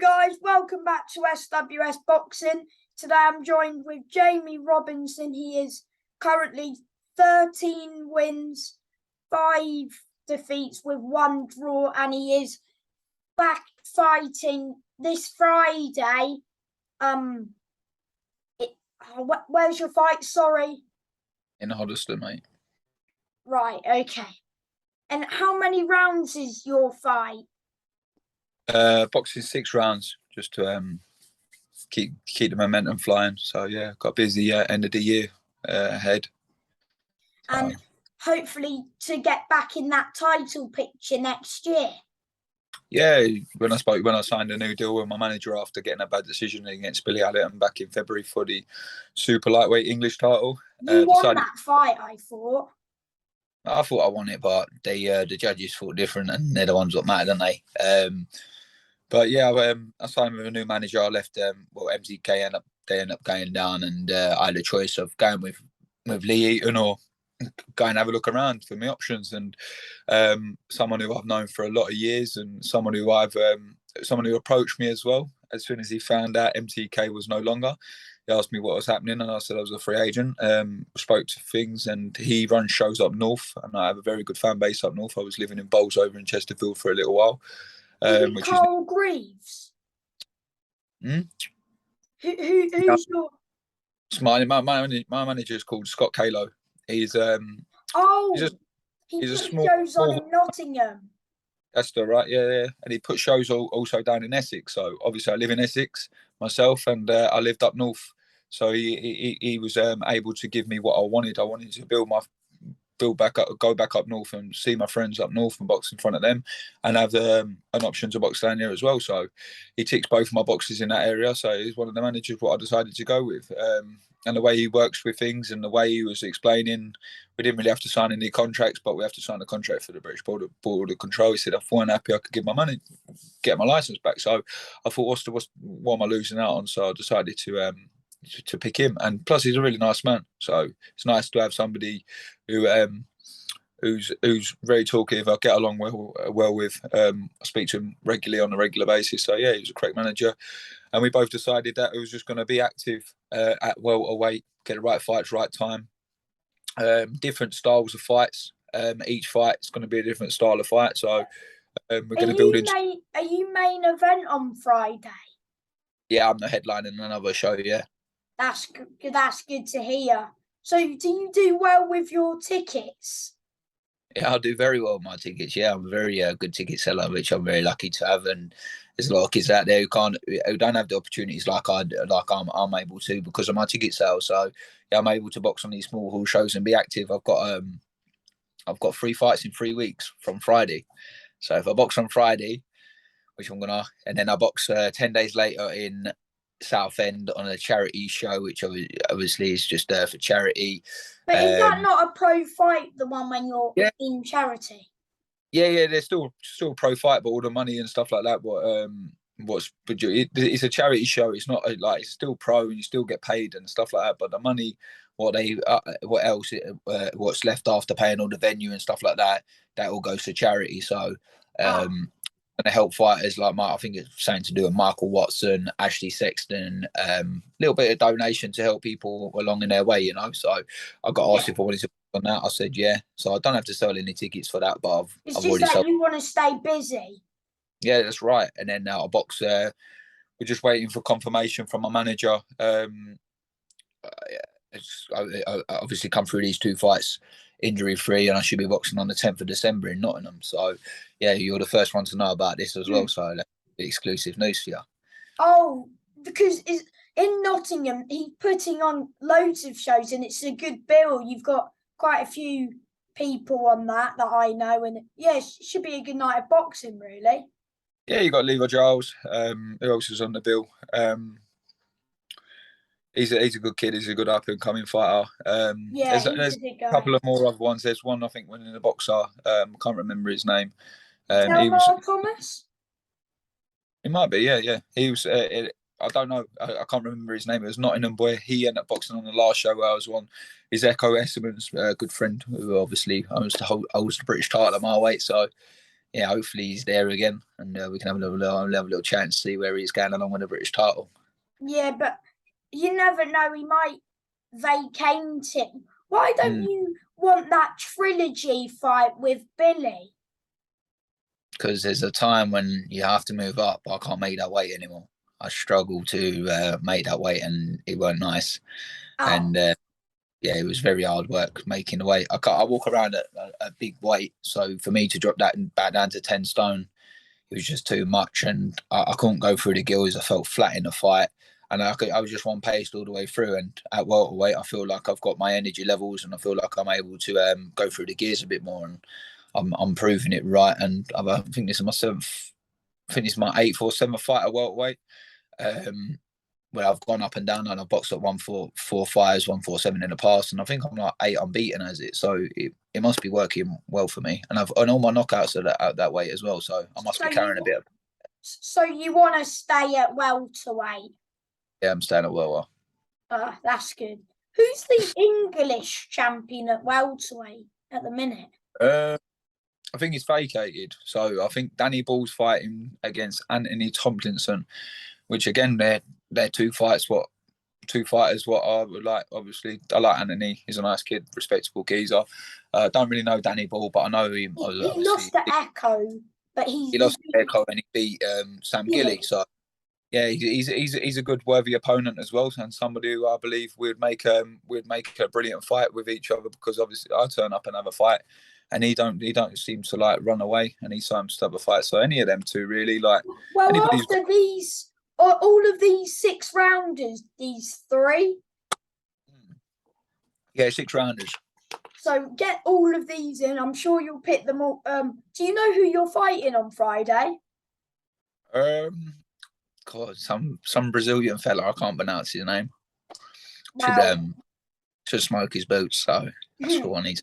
guys, welcome back to SWS Boxing. Today I'm joined with Jamie Robinson. He is currently 13 wins, 5 defeats with 1 draw, and he is back fighting this Friday. Where's your fight? Sorry. In Hoddesdon, mate. Right, okay. And how many rounds is your fight? Boxing 6 rounds, just to keep the momentum flying. So yeah, got a busy end of the year ahead. And hopefully to get back in that title picture next year. Yeah, when I signed a new deal with my manager after getting a bad decision against Billy Allerton back in February for the super lightweight English title. You won that fight, I thought. I thought I won it, but the judges thought different, and they're the ones that matter, don't they? But yeah, I signed with a new manager. I left. MZK ended up going down, and I had a choice of going with Lee Eaton or go and have a look around for my options. And someone who I've known for a lot of years, and someone who approached me as well as soon as he found out MTK was no longer. He asked me what was happening, and I said I was a free agent. Spoke to things, and he runs shows up north, and I have a very good fan base up north. I was living in Bolsover in Chesterfield for a little while. Carl Greaves. Hmm? Who's your? My manager is called Scott Kalo. He's a small shows on in Nottingham. That's right, yeah. And he put shows also down in Essex. So obviously I live in Essex myself, and I lived up north. So he was able to give me what I wanted. I wanted to go back up north and see my friends up north and box in front of them, and have an option to box down here as well. So he ticks both of my boxes in that area. So he's one of the managers what I decided to go with. And the way he works with things and the way he was explaining, we didn't really have to sign any contracts, but we have to sign a contract for the British Border Control. He said, if I weren't happy, I could get my license back. So I thought, what am I losing out on? So I decided to pick him. And plus, he's a really nice man. So it's nice to have somebody who's very talkative. I get along well with. I speak to him regularly on a regular basis. So yeah, he was a great manager. And we both decided that it was just going to be active at welterweight, get the right fights, right time. Different styles of fights. Each fight is going to be a different style of fight. So we're going to build into. Are you main event on Friday? Yeah, I'm the headline in another show. Yeah. That's good to hear. So do you do well with your tickets? Yeah, I do very well with my tickets. Yeah, I'm a very good ticket seller, which I'm very lucky to have. And there's a lot of kids out there who don't have the opportunities like I'm able to because of my ticket sales. So yeah, I'm able to box on these small hall shows and be active. I've got 3 fights in 3 weeks from Friday. So if I box on Friday, which I'm gonna, and then I box 10 days later in Southend on a charity show, which obviously is just for charity. But is that not a pro fight, the one when you're in charity? Yeah, there's still a pro fight, but all the money and stuff like that. It's a charity show. It's not it's still pro, and you still get paid and stuff like that. But the money, what's left after paying all the venue and stuff like that, that all goes to charity. So, and to help fighters like I think it's something to do with Michael Watson, Ashley Sexton, little bit of donation to help people along in their way, So I got asked if I wanted to on that. I said yeah. So I don't have to sell any tickets for that, but I've already sold. You want to stay busy. Yeah, that's right. And then I'll box. We're just waiting for confirmation from my manager. I obviously come through these 2 fights injury free, and I should be boxing on the 10th of December in Nottingham. So yeah, you're the first one to know about this as well. So that's exclusive news for you. Oh, because in Nottingham, he's putting on loads of shows, and it's a good bill. You've got quite a few people on that I know, and yeah, it should be a good night of boxing, really. Yeah, you got Levi Giles. Who else is on the bill? He's a good kid. He's a good up and coming fighter. There's a couple of more other ones. There's one I think winning the boxer. Can't remember his name. Thomas. He might be. Yeah. He was. I don't know. I can't remember his name. It was Nottingham boy. He ended up boxing on the last show where I was on. Is Echo Esserman's good friend, who obviously holds the British title at my weight. So yeah, hopefully he's there again, and we can have a little chat and see where he's going along with the British title. Yeah, but you never know. He might vacate him. Why don't you want that trilogy fight with Billy? Because there's a time when you have to move up. I can't make that weight anymore. I struggle to make that weight, and it weren't nice. Oh. And yeah, it was very hard work making the weight. I walk around at a big weight, so for me to drop that back down to 10 stone, it was just too much, and I couldn't go through the gills. I felt flat in the fight, and I was just one paced all the way through. And at welterweight, I feel like I've got my energy levels, and I feel like I'm able to go through the gears a bit more, and I'm proving it right. And I think this is my seventh. I think this is my eighth or seventh fight at welterweight. Where I've gone up and down, and I've boxed at 145s, 147 in the past, and I think I'm like 8 unbeaten as it. So it must be working well for me, and all my knockouts are at that weight as well. So I must be carrying a bit of. So you want to stay at welterweight? Yeah, I'm staying at welterweight. That's good. Who's the English champion at welterweight at the minute? I think he's vacated. So I think Danny Ball's fighting against Anthony Tomlinson, which again they're two fighters what I would like. Obviously, I like Anthony. He's a nice kid, respectable geezer. Don't really know Danny Ball, but I know him. He lost to Echo, but he lost to Echo and he beat Sam Gilly. So yeah, he's a good, worthy opponent as well, and somebody who I believe would make a brilliant fight with each other, because obviously I turn up and have a fight, and he don't seem to like run away, and he seems to have a fight. So any of them two really like. Well, after these. All of these 6 rounders, these 3? Yeah, 6 rounders. So get all of these in. I'm sure you'll pick them all. Do you know who you're fighting on Friday? God, some Brazilian fella. I can't pronounce his name. Should smoke his boots. So that's who I need.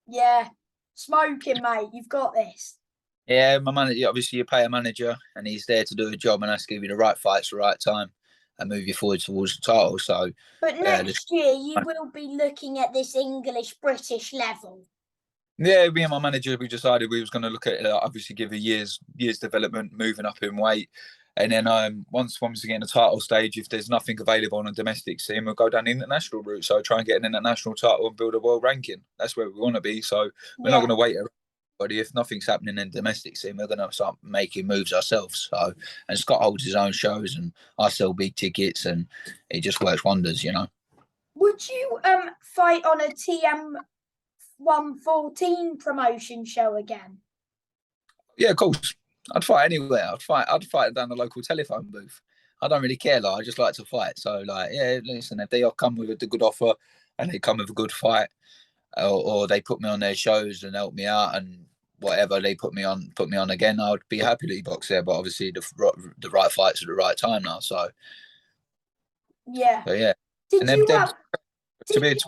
Yeah, smoking, mate. You've got this. Yeah, my manager. Obviously, you pay a manager, and he's there to do a job, and that's give you the right fights, the right time, and move you forward towards the title. So, but next year you will be looking at this English-British level. Yeah, me and my manager, we decided we was going to look at it, obviously give a year's development, moving up in weight, and then once we get in the title stage, if there's nothing available on a domestic scene, we'll go down the international route. So try and get an international title and build a world ranking. That's where we want to be. So we're not going to wait around. But if nothing's happening in domestic scene, we're going to start making moves ourselves. So, and Scott holds his own shows, and I sell big tickets, and it just works wonders, you know. Would you fight on a TM114 promotion show again? Yeah, of course. I'd fight anywhere. I'd fight down the local telephone booth. I don't really care. Like, I just like to fight. So, like, yeah, listen, if they come with a good offer and they come with a good fight, or they put me on their shows and help me out, and whatever they put me on again, I would be happy to box there. But obviously, the right fights at the right time now. So yeah, to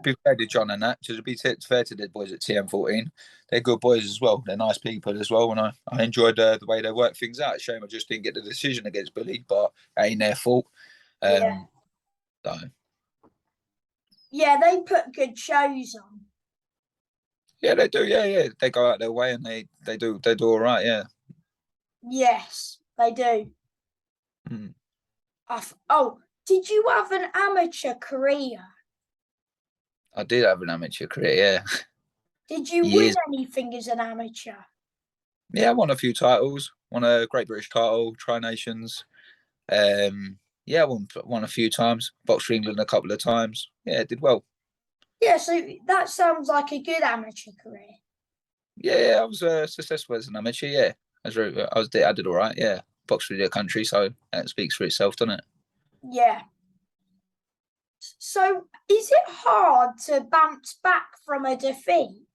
be fair to John and that, to be fair to the boys at TM14, they're good boys as well. They're nice people as well, and I enjoyed the way they work things out. Shame I just didn't get the decision against Billy, but it ain't their fault. So. Yeah, they put good shows on. Yeah, they do. Yeah, they go out their way, and they do all right. Yeah. Yes, they do. Did you have an amateur career? I did have an amateur career. Yeah. Did you win anything as an amateur? Yeah, I won a few titles. Won a Great British title, Tri Nations. Yeah, I won a few times. Boxed for England a couple of times. Yeah, did well. Yeah, so that sounds like a good amateur career. Yeah, I was successful as an amateur. Yeah, I did all right. Yeah, boxed for the country, so that speaks for itself, doesn't it? Yeah. So, is it hard to bounce back from a defeat?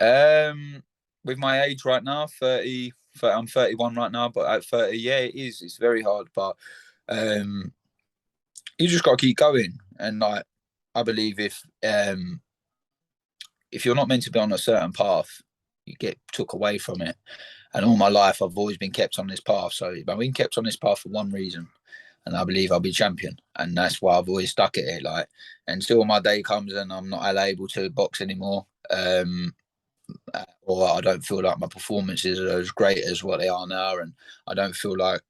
With my age right now, 30, I'm 31 right now, but at 30, yeah, it is. It's very hard, but you just got to keep going. And like, I believe if you're not meant to be on a certain path, you get took away from it. And all my life, I've always been kept on this path. So I've been kept on this path for one reason, and I believe I'll be champion. And that's why I've always stuck at it. Like, until my day comes and I'm not able to box anymore, or I don't feel like my performances are as great as what they are now, and I don't feel like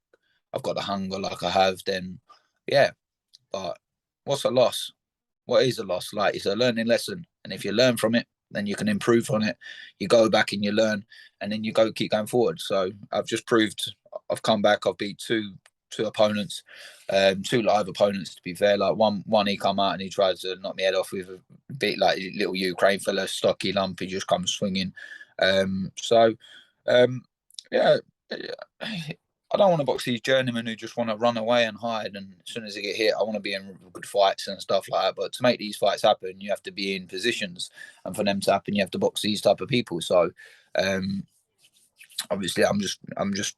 I've got the hunger like I have, then yeah. But what's a loss? What is a loss? Like, it's a learning lesson, and if you learn from it, then you can improve on it. You go back and you learn, and then you keep going forward. So I've just proved I've come back. I've beat two opponents, two live opponents to be fair. Like one he come out and he tried to knock me head off with a bit like little Ukraine fella, stocky lump. He just comes swinging. So yeah, I don't want to box these journeymen who just want to run away and hide. And as soon as they get hit, I want to be in good fights and stuff like that. But to make these fights happen, you have to be in positions, and for them to happen, you have to box these type of people. So obviously, I'm just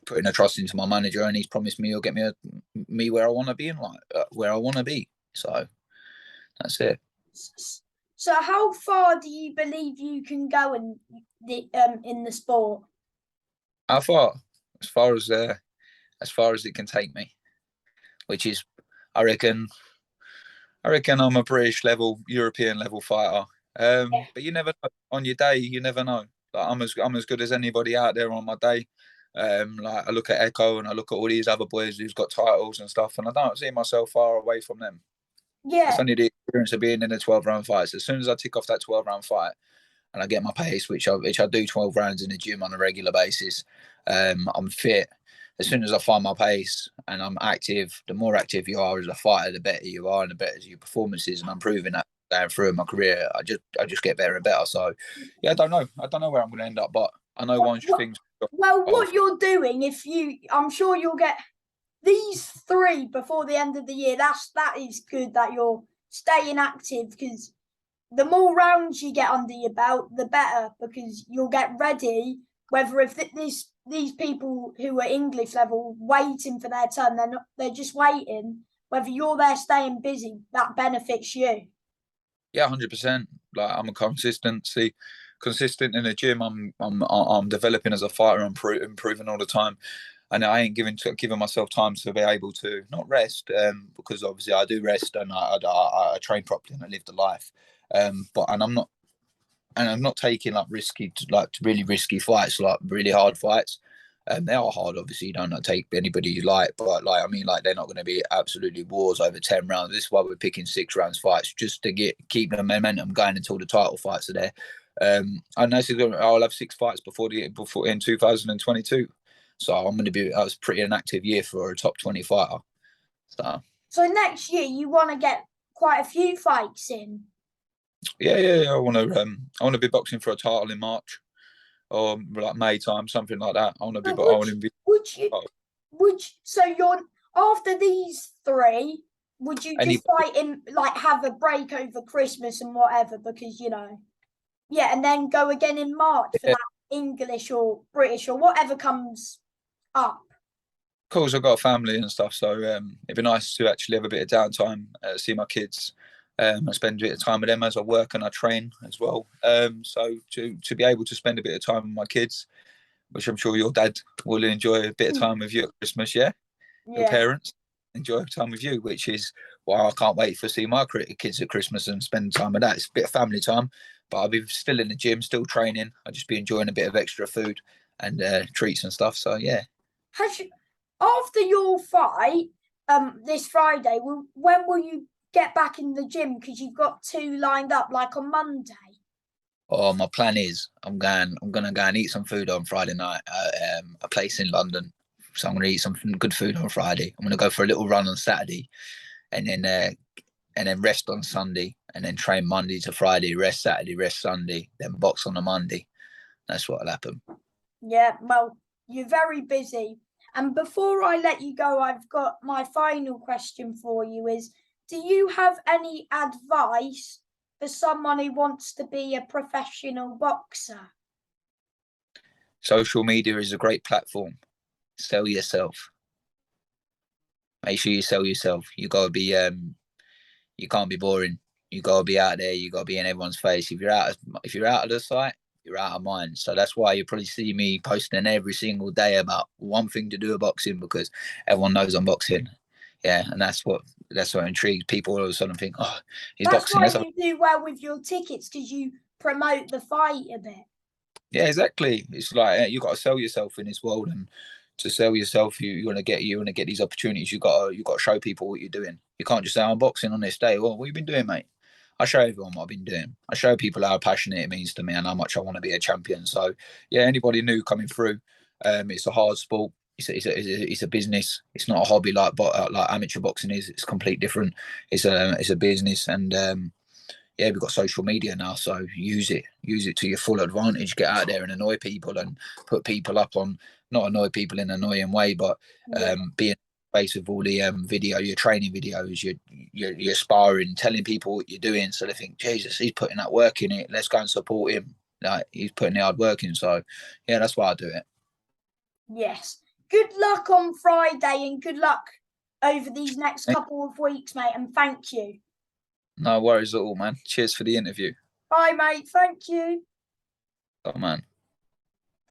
putting a trust into my manager, and he's promised me he'll get me where I want to be and where I want to be. So that's it. So how far do you believe you can go in the sport? How far? As far as it can take me, which is, I reckon I'm a British level, European level fighter. But you never know. On your day, you never know. Like, I'm as good as anybody out there on my day. Like, I look at Echo and I look at all these other boys who's got titles and stuff, and I don't see myself far away from them. Yeah. It's only the experience of being in a 12-round fight. So as soon as I tick off that 12-round fight and I get my pace, which I do 12 rounds in the gym on a regular basis, I'm fit. As soon as I find my pace and I'm active, the more active you are as a fighter, the better you are and the better your performances. And I'm proving that going through my career. I just get better and better. So yeah, I don't know where I'm going to end up, but I know one thing. Well, what you're doing, I'm sure you'll get these 3 before the end of the year. That is good that you're staying active, because the more rounds you get under your belt, the better, because you'll get ready. Whether if these people who are English level waiting for their turn, they're just waiting. Whether you're there staying busy, that benefits you. Yeah, 100%. Like, I'm a consistent in the gym. I'm developing as a fighter. I'm improving all the time, and I ain't giving myself time to be able to not rest. Because obviously I do rest, and I train properly and I live the life. But I'm not taking like really risky fights, like really hard fights. They are hard, obviously. You don't take anybody you like, but they're not going to be absolutely wars over 10 rounds. This is why we're picking 6 rounds fights, just to keep the momentum going until the title fights are there. I know I'll have 6 fights before in 2022, so I'm going to be. That was pretty an active year for a top 20 fighter. So next year you want to get quite a few fights in. Yeah. I want to be boxing for a title in March, or like May time, something like that. I want to be. So you're after these 3? Would you just fight in, like, have a break over Christmas and whatever, because and then go again in March for that English or British or whatever comes up? Of course, I've got a family and stuff, so it'd be nice to actually have a bit of downtime, see my kids. I spend a bit of time with them as I work and I train as well. So to be able to spend a bit of time with my kids, which I'm sure your dad will enjoy a bit of time with you at Christmas, yeah? Your parents enjoy time with you, which is why I can't wait to see my kids at Christmas and spend time with that. It's a bit of family time, but I'll be still in the gym, still training. I'll just be enjoying a bit of extra food and treats and stuff. So yeah. After your fight, this Friday, when will you get back in the gym, because you've got 2 lined up, like on Monday? Oh, my plan is I'm gonna go and eat some food on Friday night at a place in London. So I'm gonna eat some good food on Friday. I'm gonna go for a little run on Saturday, and then rest on Sunday, and then train Monday to Friday, rest Saturday, rest Sunday, then box on a Monday. That's what'll happen. Yeah, well, you're very busy. And before I let you go, I've got my final question for you is, do you have any advice for someone who wants to be a professional boxer? Social media is a great platform. Sell yourself. Make sure you sell yourself. You gotta be you can't be boring. You gotta be out there, you gotta be in everyone's face. If you're out of the sight, you're out of mind. So that's why you probably see me posting every single day about one thing to do with boxing, because everyone knows I'm boxing. Yeah, and that's what intrigues people. All of a sudden think, oh, he's boxing. That's why you do well with your tickets, because you promote the fight a bit. Yeah, exactly. It's like you got to sell yourself in this world, and to sell yourself, you want to get these opportunities. You got to show people what you're doing. You can't just say I'm boxing on this day. Well, what you been doing, mate? I show everyone what I've been doing. I show people how passionate it means to me and how much I want to be a champion. So yeah, anybody new coming through, it's a hard sport. It's a business. It's not a hobby like amateur boxing is. It's completely different. It's a business, and yeah, we've got social media now, so use it to your full advantage. Get out there and annoy people and put people up on, not annoy people in an annoying way, but being face of all the your training videos, your sparring, telling people what you're doing, so they think, Jesus, he's putting that work in it. Let's go and support him. Like, he's putting the hard work in. So yeah, that's why I do it. Yes. Good luck on Friday, and good luck over these next couple of weeks, mate. And thank you. No worries at all, man. Cheers for the interview. Bye, mate. Thank you. Oh, man.